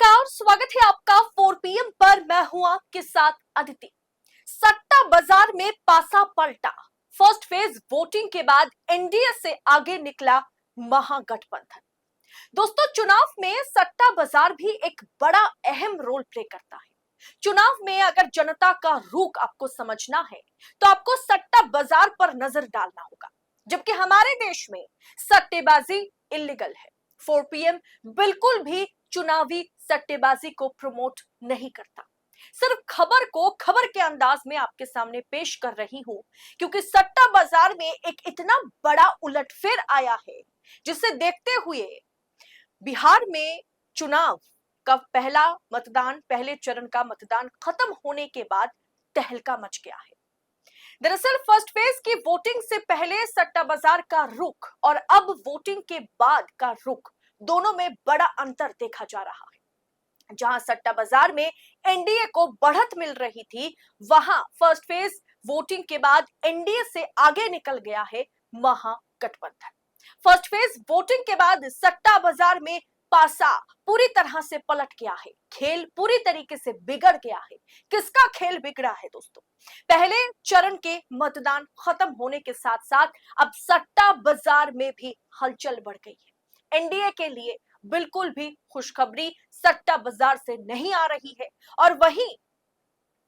नमस्कार, स्वागत है आपका 4 PM पर। मैं हूं आपके साथ अदिति। सट्टा बाजार में पासा पलटा। फर्स्ट फेज वोटिंग के बाद एनडीए से आगे निकला महागठबंधन। दोस्तों, चुनाव में सट्टा बाजार भी एक बड़ा अहम रोल प्ले करता है। चुनाव में अगर जनता का रुख आपको समझना है तो आपको सट्टा बाजार पर नजर डालना होगा। जबकि हमारे देश में सट्टेबाजी इलीगल है। 4 PM बिल्कुल भी चुनावी सट्टेबाजी को प्रमोट नहीं करता। सिर्फ खबर को खबर के अंदाज में आपके सामने पेश कर रही हूं, क्योंकि सट्टा बाजार में एक इतना बड़ा उलटफेर आया है जिसे देखते हुए बिहार में चुनाव का पहले चरण का मतदान खत्म होने के बाद तहलका मच गया है। दरअसल फर्स्ट फेज की वोटिंग से पहले सट्टा बाजार का रुख और अब वोटिंग के बाद का रुख, दोनों में बड़ा अंतर देखा जा रहा है। जहां सट्टा बाजार में एनडीए को बढ़त मिल रही थी, वहां फर्स्ट फेज वोटिंग के बाद एनडीए से आगे निकल गया है महागठबंधन। फर्स्ट फेज वोटिंग के बाद सट्टा बाजार में पासा पूरी तरह से पलट गया है। खेल पूरी तरीके से बिगड़ गया है। किसका खेल बिगड़ा है दोस्तों? पहले चरण के मतदान खत्म होने के साथ साथ अब सट्टा बाजार में भी हलचल बढ़ गई है। एनडीए के लिए बिल्कुल भी खुशखबरी सट्टा बाजार से नहीं आ रही है, और वहीं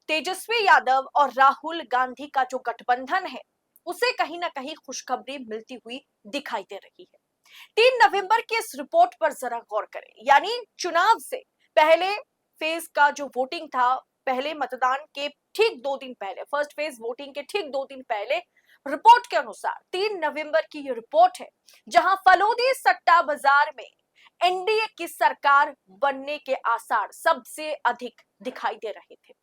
तेजस्वी यादव और राहुल गांधी का जो गठबंधन है, उसे कहीं ना कहीं खुशखबरी मिलती हुई दिखाई दे रही है। 3 नवंबर की इस रिपोर्ट पर जरा गौर करें। यानी चुनाव से पहले फेज का जो वोटिंग था, पहले मतदान के ठीक 2 दिन पहले, फर्स्ट फेज वोटिंग के ठीक 2 दिन पहले, रिपोर्ट के अनुसार 3 नवंबर की ये रिपोर्ट है, जहां फलोदी सट्टा बाजार में एनडीए की सरकार बनने के आसार सबसे अधिक दिखाई दे रहे थे।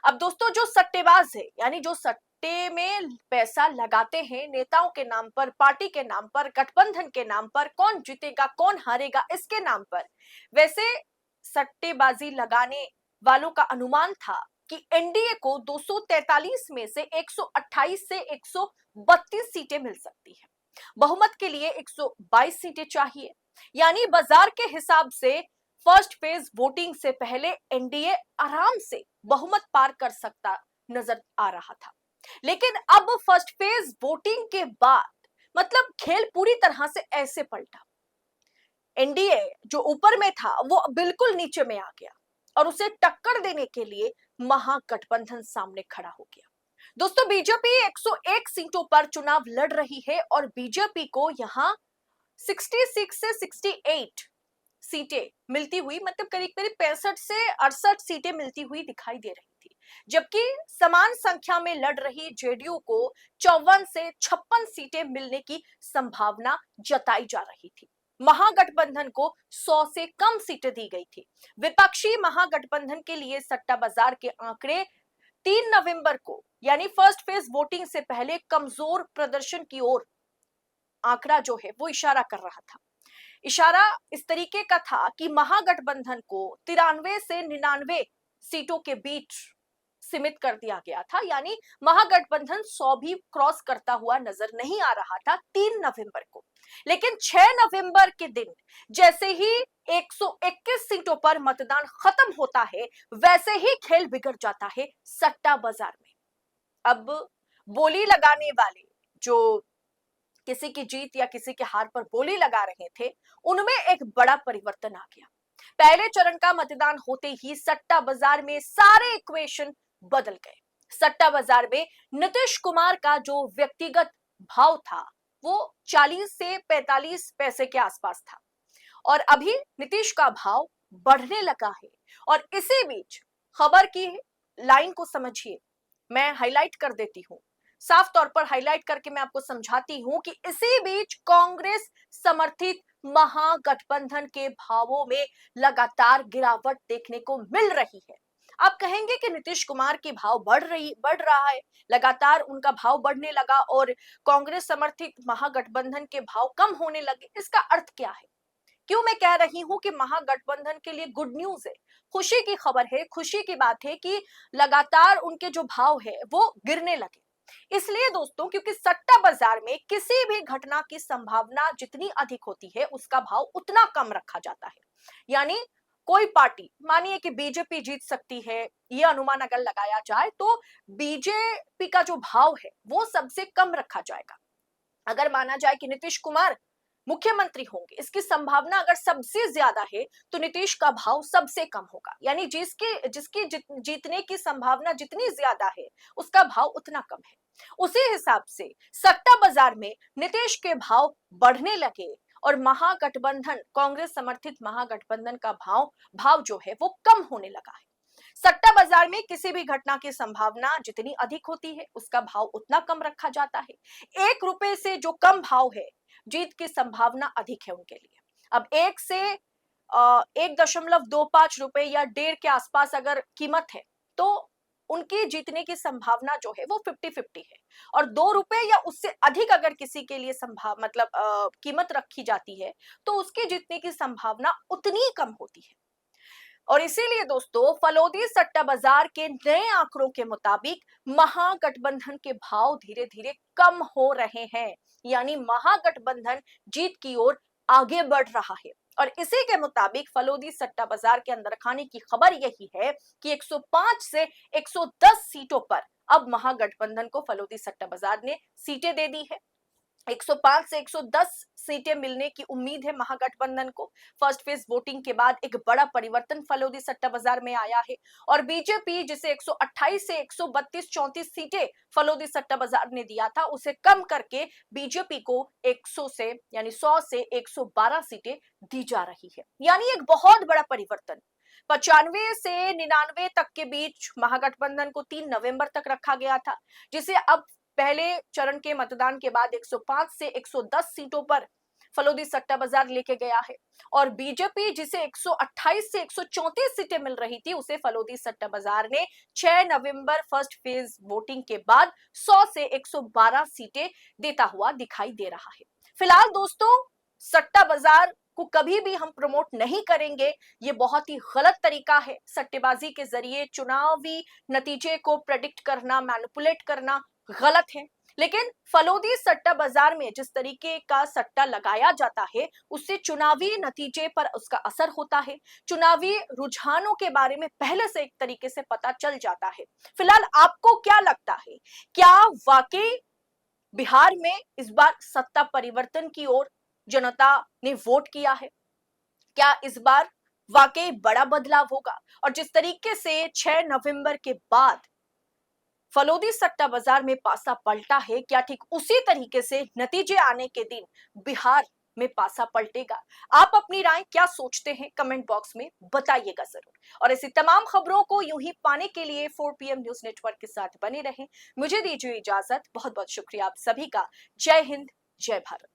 अब दोस्तों, जो सट्टेबाज है, यानी जो सट्टे में पैसा लगाते हैं नेताओं के नाम पर, पार्टी के नाम पर, गठबंधन के नाम पर, कौन जीतेगा कौन हारेगा इसके नाम पर, वैसे सट्टेबाजी लगाने वालों का अनुमान था कि एनडीए को 243 में से 128 से 132 सीटें मिल सकती है। बहुमत के लिए 122 सीटें चाहिए। यानी बाजार के हिसाब से फर्स्ट फेज वोटिंग से पहले एनडीए आराम से बहुमत पार कर सकता नजर आ रहा था। लेकिन अब फर्स्ट फेज वोटिंग के बाद मतलब खेल पूरी तरह से ऐसे पलटा। एनडीए जो ऊपर में था वो बिल्कुल नीचे में आ गया, और उसे टक्कर देने के लिए महागठबंधन सामने खड़ा हो गया। दोस्तों, बीजेपी 101 सीटों पर चुनाव लड़ रही है, और बीजेपी को यहां 66 से 68 सीटें मिलती हुई, मतलब करीब करीब 65 से 68 सीटें मिलती हुई दिखाई दे रही थी। जबकि समान संख्या में लड़ रही जेडीयू को 54 से 56 सीटें मिलने की संभावना जताई जा रही थी। महागठबंधन को 100 से कम सीटें दी गई थी। विपक्षी महागठबंधन के लिए सट्टा बाजार के आंकड़े 3 नवंबर को, यानी फर्स्ट फेज वोटिंग से पहले, कमजोर प्रदर्शन की ओर आंकड़ा जो है वो इशारा कर रहा था। इशारा इस तरीके का था कि महागठबंधन को 93 से 99 सीटों के बीच सीमित कर दिया गया था। यानी महागठबंधन 100 भी क्रॉस करता हुआ नजर नहीं आ रहा था 3 नवंबर को। लेकिन 6 नवंबर के दिन जैसे ही 121 सीटों पर मतदान खत्म होता है, वैसे ही खेल बिगड़ जाता है सट्टा बाजार में। अब बोली लगाने वाले, जो किसी की जीत या किसी के हार पर बोली लगा रहे थे, उनमें एक बड़ा परिवर्तन आ गया। पहले चरण का मतदान होते ही सट्टा बाजार में सारे इक्वेशन बदल गए। सट्टा बाजार में नीतीश कुमार का जो व्यक्तिगत भाव था वो 40 से 45 पैसे के आसपास था, और अभी नीतीश का भाव बढ़ने लगा है। और इसी बीच खबर की लाइन को समझिए, मैं हाईलाइट कर देती हूं, साफ तौर पर हाईलाइट करके मैं आपको समझाती हूं कि इसी बीच कांग्रेस समर्थित महागठबंधन के भावों में लगातार गिरावट देखने को मिल रही है। आप कहेंगे कि नीतीश कुमार की भाव बढ़ रहा है, लगातार उनका भाव बढ़ने लगा और कांग्रेस समर्थित महागठबंधन के भाव कम होने लगे। इसका अर्थ क्या है? क्यों मैं कह रही हूं कि महागठबंधन के लिए गुड न्यूज है, खुशी की खबर है, खुशी की बात है कि लगातार उनके जो भाव है वो गिरने लगे। इसलिए दोस्तों, क्योंकि सट्टा बाजार में किसी भी घटना की संभावना जितनी अधिक होती है, उसका भाव उतना कम रखा जाता है। यानी कोई पार्टी, मानिए कि बीजेपी जीत सकती है, ये अनुमान अगर लगाया जाए तो बीजेपी का जो भाव है वो सबसे कम रखा जाएगा। अगर माना जाए कि नीतीश कुमार मुख्यमंत्री होंगे, इसकी संभावना अगर सबसे ज्यादा है तो नीतीश का भाव सबसे कम होगा, यानी जिसकी जिसकी जीतने की संभावना जितनी ज्यादा है उसका भाव उतना कम है। उसी हिसाब से सट्टा बाजार में नीतीश के भाव बढ़ने लगे और महागठबंधन, कांग्रेस समर्थित महागठबंधन का भाव जो है वो कम होने लगा है। सट्टा बाजार में किसी भी घटना की संभावना जितनी अधिक होती है उसका भाव उतना कम रखा जाता है। 1 रुपए से जो कम भाव है, जीत की संभावना अधिक है उनके लिए। अब 1 से 1.25 रुपए या 1.5 के आसपास अगर कीमत है तो उनकी जीतने की संभावना जो है वो 50-50 है। और 2 रुपए या उससे अधिक अगर किसी के लिए कीमत रखी जाती है तो उसके जीतने की संभावना उतनी कम होती है। और इसीलिए दोस्तों, फलोदी सट्टा बाजार के नए आंकड़ों के मुताबिक महागठबंधन के भाव धीरे धीरे कम हो रहे हैं, यानी महागठबंधन जीत की ओर आगे बढ़ रहा है। और इसी के मुताबिक फलोदी सट्टा बाजार के अंदर खाने की खबर यही है कि 105 से 110 सीटों पर अब महागठबंधन को फलोदी सट्टा बाजार ने सीटें दे दी है। 105 से 110 सीटें मिलने की उम्मीद है महागठबंधन को। फर्स्ट फेज वोटिंग के बाद एक बड़ा परिवर्तन फलोदी सट्टा बाजार में आया है और बीजेपी जिसे 128 से 132-34 सीटें फलोदी सट्टा बाजार ने दिया था, उसे कम करके बीजेपी को 100 से यानी 100 से 112 सीटें दी जा रही है, यानी एक बहुत बड़ा परिवर्तन। 95 से 99 तक के बीच महागठबंधन को 3 नवंबर तक रखा गया था, जिसे अब पहले चरण के मतदान के बाद 105 से 110 सीटों पर फलोदी सट्टा बाजार लेके गया है। और बीजेपी जिसे 128 से 134 सीटें मिल रही थी, उसे फलोदी सट्टा बाजार ने 6 नवंबर फर्स्ट फेज वोटिंग के बाद 100 से 112 सीटें देता हुआ दिखाई दे रहा है। फिलहाल दोस्तों, सट्टा बाजार को कभी भी हम प्रमोट नहीं करेंगे, ये बहुत ही गलत तरीका है। सट्टेबाजी के जरिए चुनावी नतीजे को प्रेडिक्ट करना, मैनिपुलेट करना गलत है। लेकिन फलोदी सट्टा बाजार में जिस तरीके का सट्टा लगाया जाता है उससे चुनावी नतीजे पर उसका असर होता है, चुनावी रुझानों के बारे में पहले से एक तरीके से पता चल जाता है। फिलहाल आपको क्या लगता है, क्या वाकई बिहार में इस बार सत्ता परिवर्तन की ओर जनता ने वोट किया है? क्या इस बार वाकई बड़ा बदलाव होगा? और जिस तरीके से 6 नवंबर के बाद फलोदी सट्टा बाजार में पासा पलटा है, क्या ठीक उसी तरीके से नतीजे आने के दिन बिहार में पासा पलटेगा? आप अपनी राय क्या सोचते हैं कमेंट बॉक्स में बताइएगा जरूर। और ऐसी तमाम खबरों को यूं ही पाने के लिए 4PM न्यूज नेटवर्क के साथ बने रहें। मुझे दीजिए इजाजत, बहुत बहुत शुक्रिया आप सभी का। जय हिंद, जय भारत।